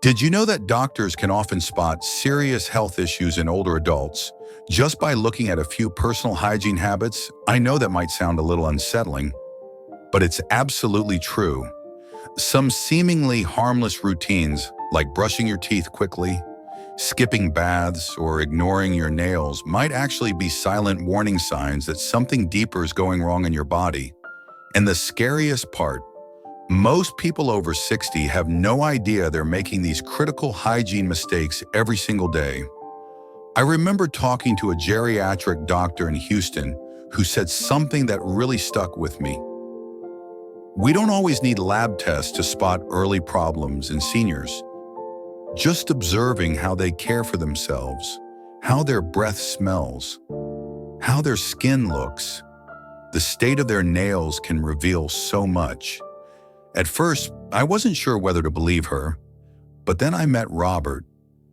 Did you know that doctors can often spot serious health issues in older adults just by looking at a few personal hygiene habits? I know that might sound a little unsettling, but it's absolutely true. Some seemingly harmless routines, like brushing your teeth quickly, skipping baths, or ignoring your nails, might actually be silent warning signs that something deeper is going wrong in your body. And the scariest part, most people over 60 have no idea they're making these critical hygiene mistakes every single day. I remember talking to a geriatric doctor in Houston who said something that really stuck with me. We don't always need lab tests to spot early problems in seniors. Just observing how they care for themselves, how their breath smells, how their skin looks, the state of their nails can reveal so much. At first, I wasn't sure whether to believe her, but then I met Robert,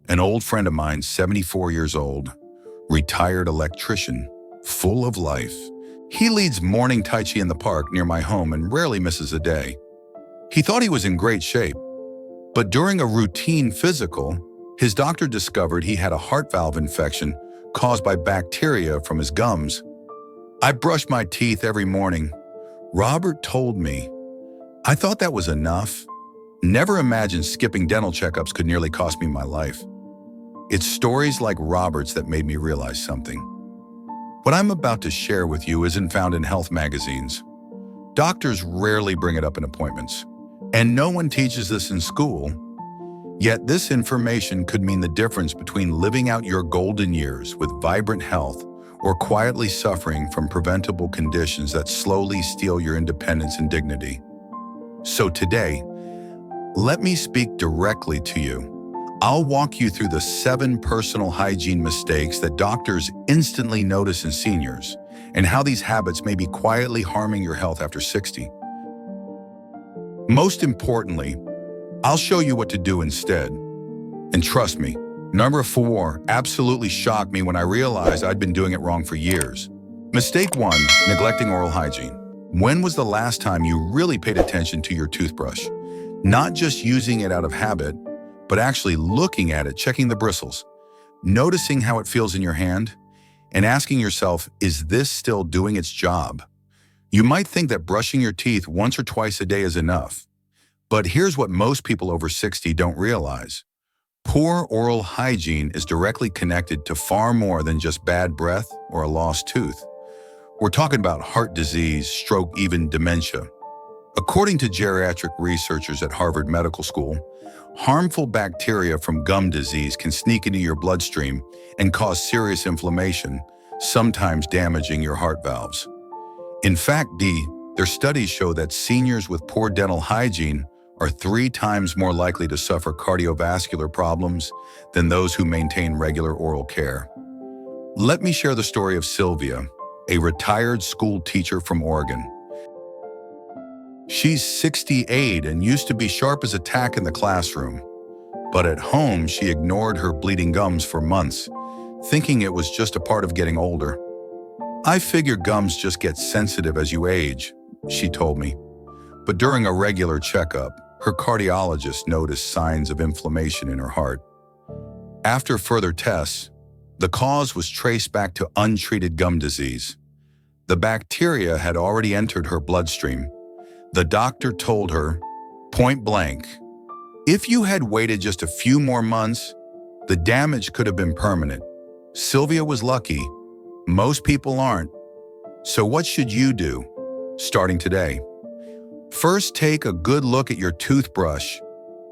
an old friend of mine, 74 years old, retired electrician, full of life. He leads morning Tai Chi in the park near my home and rarely misses a day. He thought he was in great shape, but during a routine physical, his doctor discovered he had a heart valve infection caused by bacteria from his gums. I brush my teeth every morning. Robert told me, I thought that was enough. Never imagined skipping dental checkups could nearly cost me my life. It's stories like Robert's that made me realize something. What I'm about to share with you isn't found in health magazines. Doctors rarely bring it up in appointments, and no one teaches this in school. Yet this information could mean the difference between living out your golden years with vibrant health or quietly suffering from preventable conditions that slowly steal your independence and dignity. So today, let me speak directly to you. I'll walk you through the 7 personal hygiene mistakes that doctors instantly notice in seniors and how these habits may be quietly harming your health after 60. Most importantly, I'll show you what to do instead. And trust me, number 4 absolutely shocked me when I realized I'd been doing it wrong for years. Mistake 1, neglecting oral hygiene. When was the last time you really paid attention to your toothbrush? Not just using it out of habit, but actually looking at it, checking the bristles, noticing how it feels in your hand, and asking yourself, is this still doing its job? You might think that brushing your teeth once or twice a day is enough, but here's what most people over 60 don't realize. Poor oral hygiene is directly connected to far more than just bad breath or a lost tooth. We're talking about heart disease, stroke, even dementia. According to geriatric researchers at Harvard Medical School, harmful bacteria from gum disease can sneak into your bloodstream and cause serious inflammation, sometimes damaging your heart valves. In fact, their studies show that seniors with poor dental hygiene are 3 times more likely to suffer cardiovascular problems than those who maintain regular oral care. Let me share the story of Sylvia, a retired school teacher from Oregon. She's 68 and used to be sharp as a tack in the classroom. But at home, she ignored her bleeding gums for months, thinking it was just a part of getting older. I figure gums just get sensitive as you age, she told me. But during a regular checkup, her cardiologist noticed signs of inflammation in her heart. After further tests, the cause was traced back to untreated gum disease. The bacteria had already entered her bloodstream. The doctor told her, point blank, if you had waited just a few more months, the damage could have been permanent. Sylvia was lucky. Most people aren't. So what should you do, starting today? First, take a good look at your toothbrush.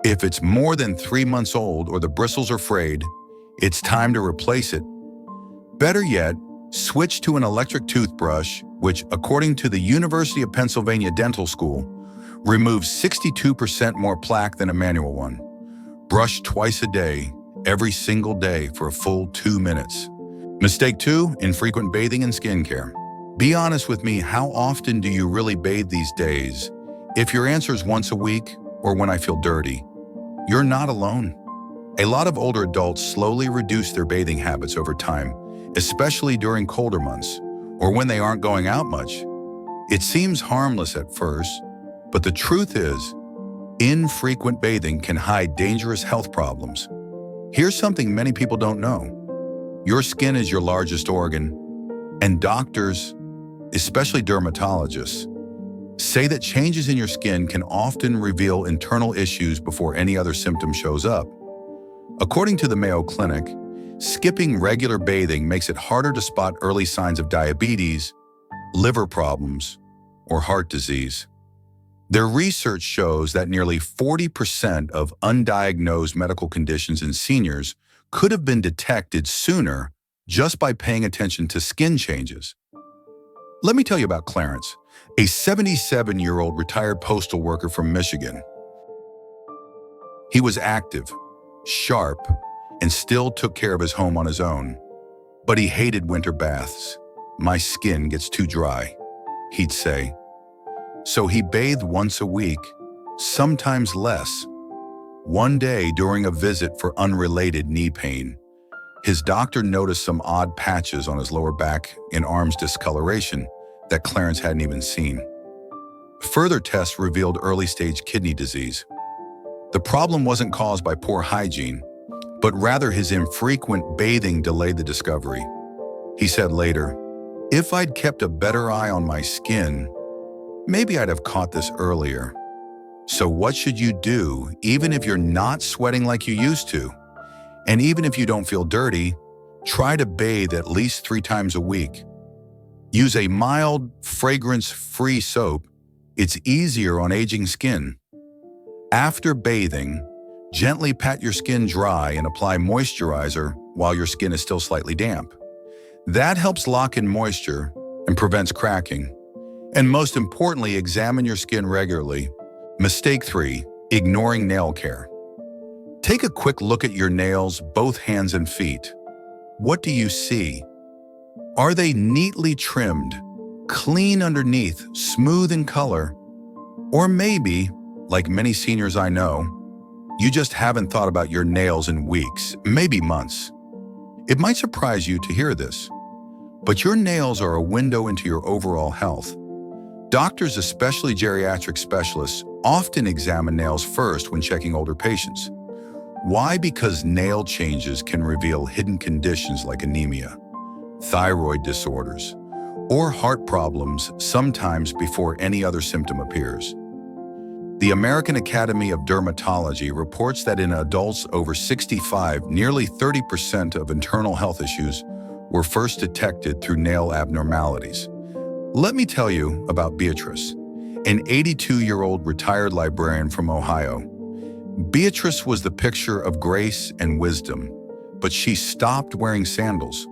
If it's more than 3 months old or the bristles are frayed, it's time to replace it. Better yet, switch to an electric toothbrush, which, according to the University of Pennsylvania Dental School, removes 62% more plaque than a manual one. Brush twice a day, every single day for a full 2 minutes. Mistake 2, infrequent bathing and skincare. Be honest with me, how often do you really bathe these days? If your answer is once a week or when I feel dirty, you're not alone. A lot of older adults slowly reduce their bathing habits over time, especially during colder months or when they aren't going out much. It seems harmless at first, but the truth is, Infrequent bathing can hide dangerous health problems. Here's something many people don't know. Your skin is your largest organ, and doctors, especially dermatologists, say that changes in your skin can often reveal internal issues before any other symptom shows up. According to the Mayo Clinic, skipping regular bathing makes it harder to spot early signs of diabetes, liver problems, or heart disease. Their research shows that nearly 40% of undiagnosed medical conditions in seniors could have been detected sooner just by paying attention to skin changes. Let me tell you about Clarence, a 77-year-old retired postal worker from Michigan. He was active, sharp, and still took care of his home on his own. But he hated winter baths. "My skin gets too dry," he'd say. So he bathed once a week, sometimes less. One day during a visit for unrelated knee pain, his doctor noticed some odd patches on his lower back and arms discoloration that Clarence hadn't even seen. Further tests revealed early-stage kidney disease. The problem wasn't caused by poor hygiene, but rather his infrequent bathing delayed the discovery. He said later, "If I'd kept a better eye on my skin, maybe I'd have caught this earlier." So what should you do even if you're not sweating like you used to? And even if you don't feel dirty, try to bathe at least 3 times a week. Use a mild, fragrance-free soap. It's easier on aging skin. After bathing, gently pat your skin dry and apply moisturizer while your skin is still slightly damp. That helps lock in moisture and prevents cracking. And most importantly, examine your skin regularly. Mistake 3, ignoring nail care. Take a quick look at your nails, both hands and feet. What do you see? Are they neatly trimmed, clean underneath, smooth in color? Or maybe, like many seniors I know, you just haven't thought about your nails in weeks, maybe months. It might surprise you to hear this, but your nails are a window into your overall health. Doctors, especially geriatric specialists, often examine nails first when checking older patients. Why? Because nail changes can reveal hidden conditions like anemia, thyroid disorders, or heart problems sometimes before any other symptom appears. The American Academy of Dermatology reports that in adults over 65, nearly 30% of internal health issues were first detected through nail abnormalities. Let me tell you about Beatrice, an 82-year-old retired librarian from Ohio. Beatrice was the picture of grace and wisdom, but she stopped wearing sandals.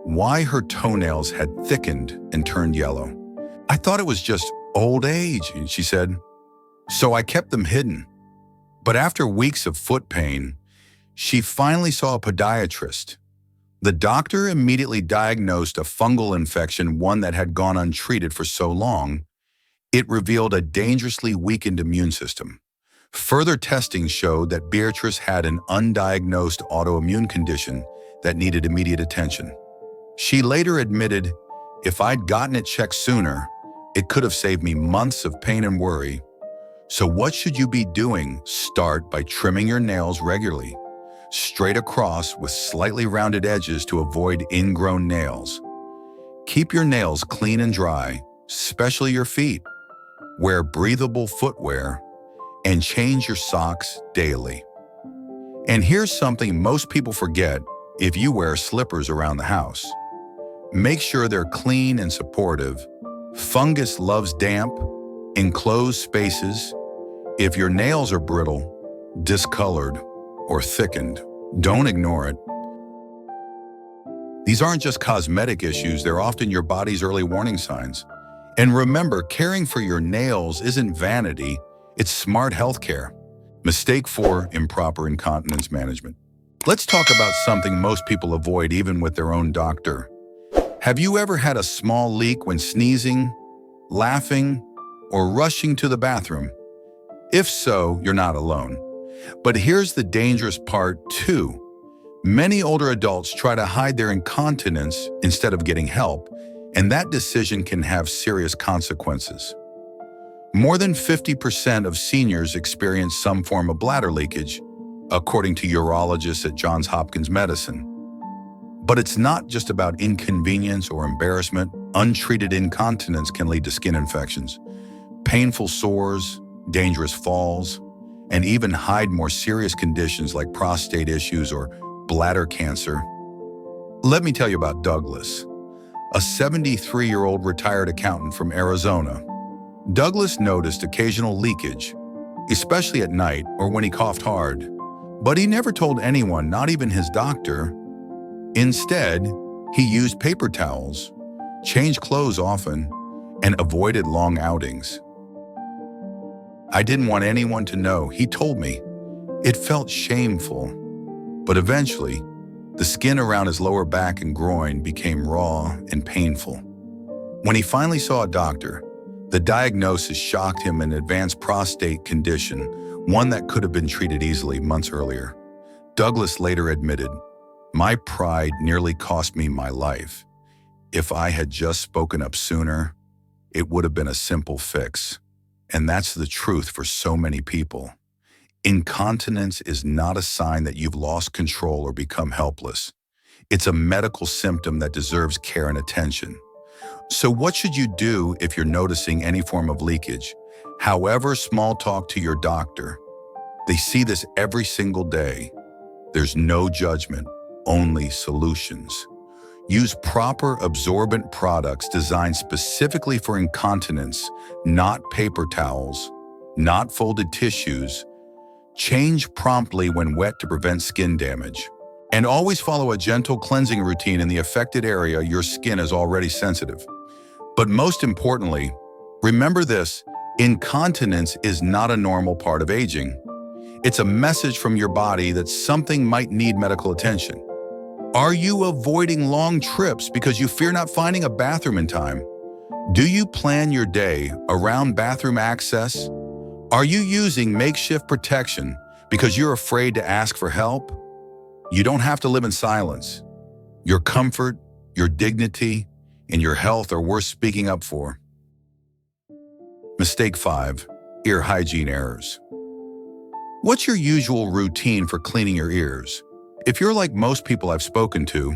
Why? Her toenails had thickened and turned yellow. "I thought it was just old age," she said. "So I kept them hidden." But after weeks of foot pain, she finally saw a podiatrist. The doctor immediately diagnosed a fungal infection, one that had gone untreated for so long. It revealed a dangerously weakened immune system. Further testing showed that Beatrice had an undiagnosed autoimmune condition that needed immediate attention. She later admitted, "If I'd gotten it checked sooner, it could have saved me months of pain and worry." So what should you be doing? Start by trimming your nails regularly, straight across with slightly rounded edges to avoid ingrown nails. Keep your nails clean and dry, especially your feet. Wear breathable footwear and change your socks daily. And here's something most people forget: if you wear slippers around the house, make sure they're clean and supportive. Fungus loves damp, enclosed spaces. If your nails are brittle, discolored, or thickened, don't ignore it. These aren't just cosmetic issues, they're often your body's early warning signs. And remember, caring for your nails isn't vanity, it's smart healthcare. Mistake 4, improper incontinence management. Let's talk about something most people avoid even with their own doctor. Have you ever had a small leak when sneezing, laughing, or rushing to the bathroom? If so, you're not alone. But here's the dangerous part too. Many older adults try to hide their incontinence instead of getting help, and that decision can have serious consequences. More than 50% of seniors experience some form of bladder leakage, according to urologists at Johns Hopkins Medicine. But it's not just about inconvenience or embarrassment. Untreated incontinence can lead to skin infections, painful sores, dangerous falls, and even hide more serious conditions like prostate issues or bladder cancer. Let me tell you about Douglas, a 73-year-old retired accountant from Arizona. Douglas noticed occasional leakage, especially at night or when he coughed hard, but he never told anyone, not even his doctor. Instead, he used paper towels, changed clothes often, and avoided long outings. I didn't want anyone to know, he told me. It felt shameful, but eventually, the skin around his lower back and groin became raw and painful. When he finally saw a doctor, the diagnosis shocked him: an advanced prostate condition, one that could have been treated easily months earlier. Douglas later admitted, "My pride nearly cost me my life. If I had just spoken up sooner, it would have been a simple fix." And that's the truth for so many people. Incontinence is not a sign that you've lost control or become helpless. It's a medical symptom that deserves care and attention. So what should you do if you're noticing any form of leakage? However small, talk to your doctor. They see this every single day. There's no judgment, only solutions. Use proper absorbent products designed specifically for incontinence, not paper towels, not folded tissues. Change promptly when wet to prevent skin damage. And always follow a gentle cleansing routine in the affected area. Your skin is already sensitive. But most importantly, remember this: incontinence is not a normal part of aging. It's a message from your body that something might need medical attention. Are you avoiding long trips because you fear not finding a bathroom in time? Do you plan your day around bathroom access? Are you using makeshift protection because you're afraid to ask for help? You don't have to live in silence. Your comfort, your dignity, and your health are worth speaking up for. Mistake 5. Ear hygiene errors. What's your usual routine for cleaning your ears? If you're like most people I've spoken to,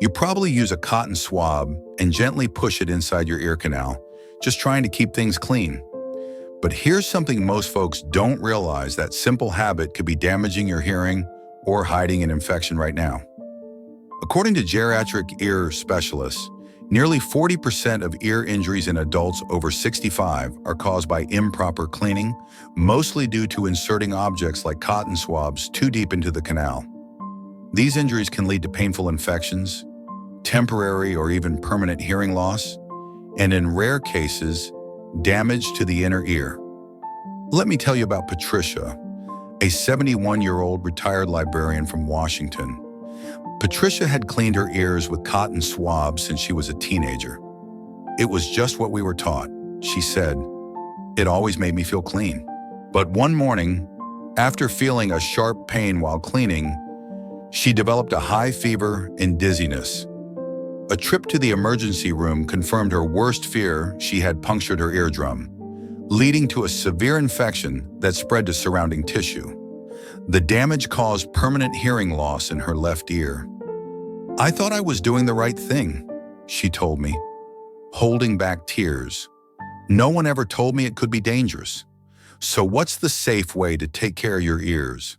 you probably use a cotton swab and gently push it inside your ear canal, just trying to keep things clean. But here's something most folks don't realize: that simple habit could be damaging your hearing or hiding an infection right now. According to geriatric ear specialists, nearly 40% of ear injuries in adults over 65 are caused by improper cleaning, mostly due to inserting objects like cotton swabs too deep into the canal. These injuries can lead to painful infections, temporary or even permanent hearing loss, and in rare cases, damage to the inner ear. Let me tell you about Patricia, a 71-year-old retired librarian from Washington. Patricia had cleaned her ears with cotton swabs since she was a teenager. "It was just what we were taught," she said. "It always made me feel clean." But one morning, after feeling a sharp pain while cleaning, she developed a high fever and dizziness. A trip to the emergency room confirmed her worst fear: she had punctured her eardrum, leading to a severe infection that spread to surrounding tissue. The damage caused permanent hearing loss in her left ear. "I thought I was doing the right thing," she told me, holding back tears. "No one ever told me it could be dangerous." So what's the safe way to take care of your ears?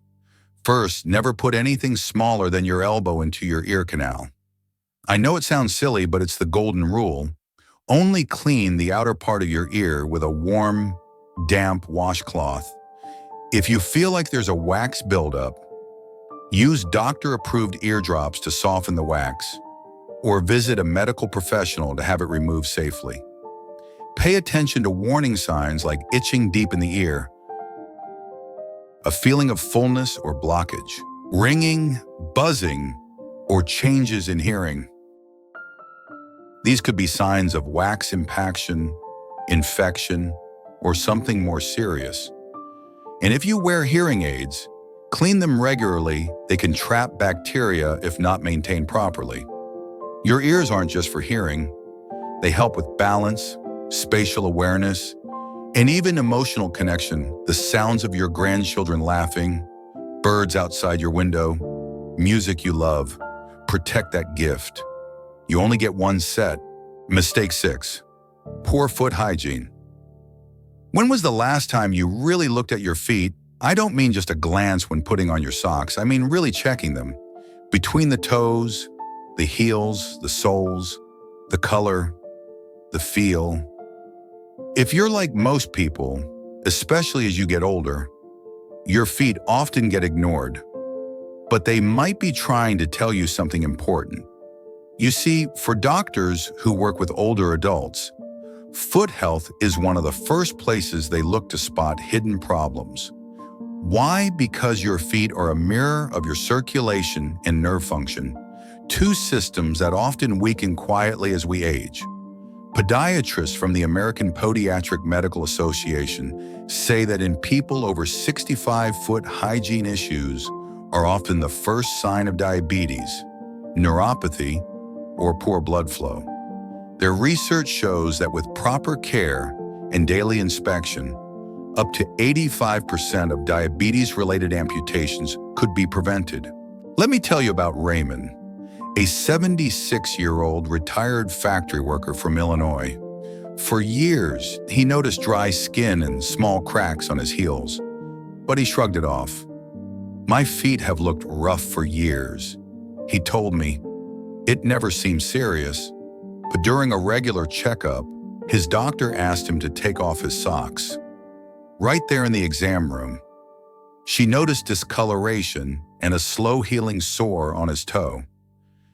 First, never put anything smaller than your elbow into your ear canal. I know it sounds silly, but it's the golden rule. Only clean the outer part of your ear with a warm, damp washcloth. If you feel like there's a wax buildup, use doctor-approved eardrops to soften the wax, or visit a medical professional to have it removed safely. Pay attention to warning signs like itching deep in the ear, a feeling of fullness or blockage, ringing, buzzing, or changes in hearing. These could be signs of wax impaction, infection, or something more serious. And if you wear hearing aids, clean them regularly. They can trap bacteria if not maintained properly. Your ears aren't just for hearing. They help with balance, spatial awareness, And even emotional connection, the sounds of your grandchildren laughing, birds outside your window, music you love. Protect that gift. You only get one set. Mistake 6. Poor foot hygiene. When was the last time you really looked at your feet? I don't mean just a glance when putting on your socks. I mean really checking them. Between the toes, the heels, the soles, the color, the feel. If you're like most people, especially as you get older, your feet often get ignored, but they might be trying to tell you something important. You see, for doctors who work with older adults, foot health is one of the first places they look to spot hidden problems. Why? Because your feet are a mirror of your circulation and nerve function, two systems that often weaken quietly as we age. Podiatrists from the American Podiatric Medical Association say that in people over 65, foot hygiene issues are often the first sign of diabetes, neuropathy, or poor blood flow. Their research shows that with proper care and daily inspection, up to 85% of diabetes-related amputations could be prevented. Let me tell you about Raymond, a 76-year-old retired factory worker from Illinois. For years, he noticed dry skin and small cracks on his heels, but he shrugged it off. "My feet have looked rough for years," he told me. It never seemed serious, but during a regular checkup, his doctor asked him to take off his socks. Right there in the exam room, she noticed discoloration and a slow-healing sore on his toe.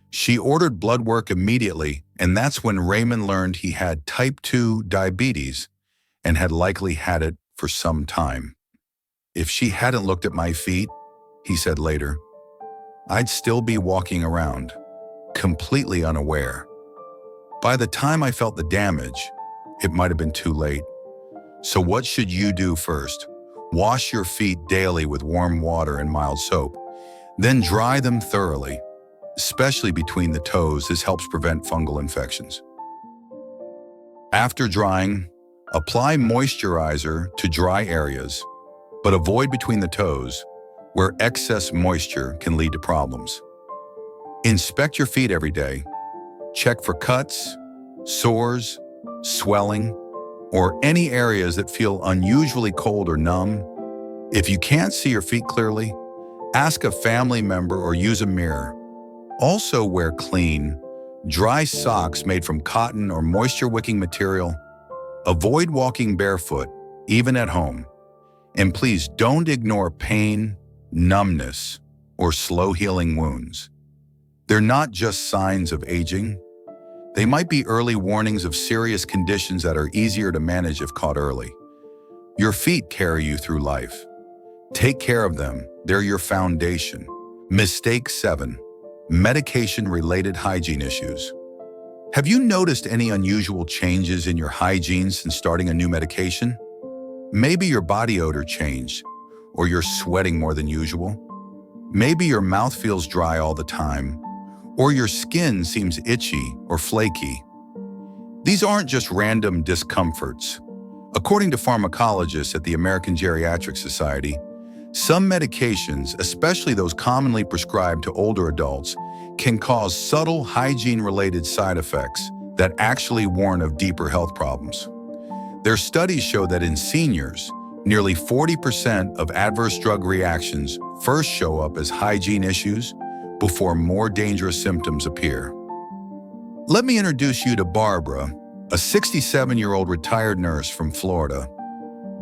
She ordered blood work immediately, and that's when Raymond learned he had type 2 diabetes and had likely had it for some time. "If she hadn't looked at my feet," he said later, "I'd still be walking around, completely unaware. By the time I felt the damage, it might have been too late." So what should you do first? Wash your feet daily with warm water and mild soap. Then dry them thoroughly, especially between the toes. This helps prevent fungal infections. After drying, apply moisturizer to dry areas, but avoid between the toes, where excess moisture can lead to problems. Inspect your feet every day. Check for cuts, sores, swelling, or any areas that feel unusually cold or numb. If you can't see your feet clearly, ask a family member or use a mirror. Also wear clean, dry socks made from cotton or moisture-wicking material. Avoid walking barefoot, even at home. And please don't ignore pain, numbness, or slow-healing wounds. They're not just signs of aging. They might be early warnings of serious conditions that are easier to manage if caught early. Your feet carry you through life. Take care of them. They're your foundation. Mistake 7. Medication-related hygiene issues. Have you noticed any unusual changes in your hygiene since starting a new medication? Maybe your body odor changed, or you're sweating more than usual. Maybe your mouth feels dry all the time, or your skin seems itchy or flaky. These aren't just random discomforts. According to pharmacologists at the American Geriatric Society, some medications, especially those commonly prescribed to older adults, can cause subtle hygiene-related side effects that actually warn of deeper health problems. Their studies show that in seniors, nearly 40% of adverse drug reactions first show up as hygiene issues before more dangerous symptoms appear. Let me introduce you to Barbara, a 67-year-old retired nurse from Florida.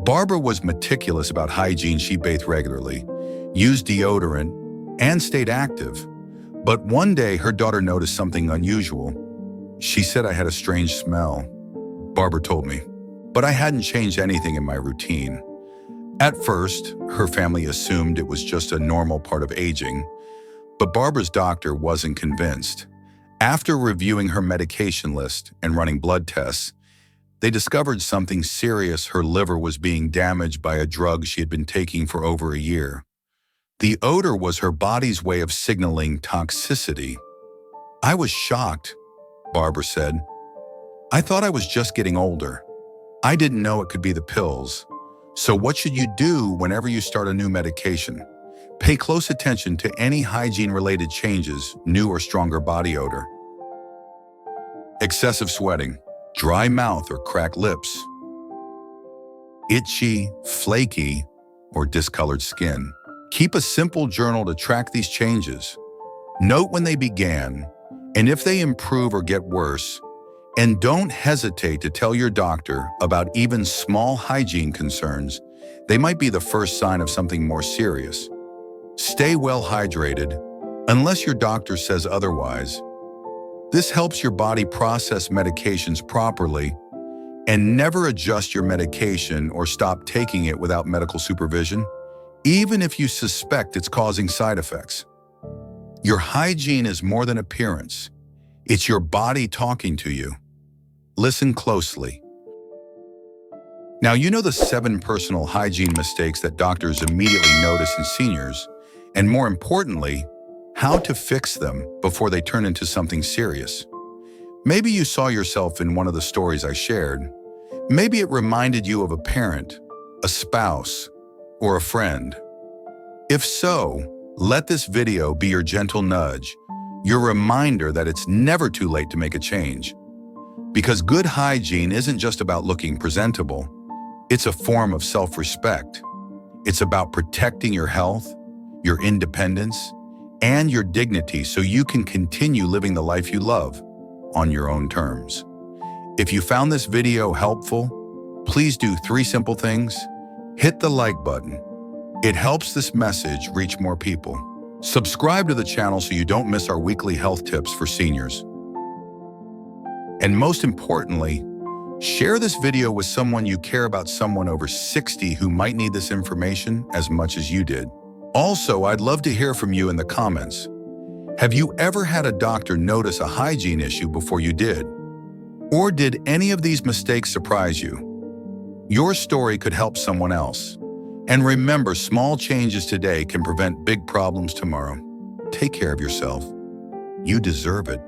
Barbara was meticulous about hygiene. She bathed regularly, used deodorant, and stayed active. But one day, her daughter noticed something unusual. "She said I had a strange smell," Barbara told me, "but I hadn't changed anything in my routine." At first, her family assumed it was just a normal part of aging, but Barbara's doctor wasn't convinced. After reviewing her medication list and running blood tests, they discovered something serious. Her liver was being damaged by a drug she had been taking for over a year. The odor was her body's way of signaling toxicity. "I was shocked," Barbara said. "I thought I was just getting older. I didn't know it could be the pills. So what should you do whenever you start a new medication? Pay close attention to any hygiene-related changes, new or stronger body odor, excessive sweating, dry mouth or cracked lips, itchy, flaky, or discolored skin. Keep a simple journal to track these changes. Note when they began, and if they improve or get worse, and don't hesitate to tell your doctor about even small hygiene concerns. They might be the first sign of something more serious. Stay well hydrated, unless your doctor says otherwise. This helps your body process medications properly, and never adjust your medication or stop taking it without medical supervision, even if you suspect it's causing side effects. Your hygiene is more than appearance. It's your body talking to you. Listen closely. Now, you know the 7 personal hygiene mistakes that doctors immediately notice in seniors, and more importantly, how to fix them before they turn into something serious. Maybe you saw yourself in one of the stories I shared. Maybe it reminded you of a parent, a spouse, or a friend. If so, let this video be your gentle nudge, your reminder that it's never too late to make a change. Because good hygiene isn't just about looking presentable. It's a form of self-respect. It's about protecting your health, your independence, and your dignity so you can continue living the life you love on your own terms. If you found this video helpful, please do 3 simple things. Hit the like button. It helps this message reach more people. Subscribe to the channel so you don't miss our weekly health tips for seniors. And most importantly, share this video with someone you care about, someone over 60 who might need this information as much as you did. Also, I'd love to hear from you in the comments. Have you ever had a doctor notice a hygiene issue before you did? Or did any of these mistakes surprise you? Your story could help someone else. And remember, small changes today can prevent big problems tomorrow. Take care of yourself. You deserve it.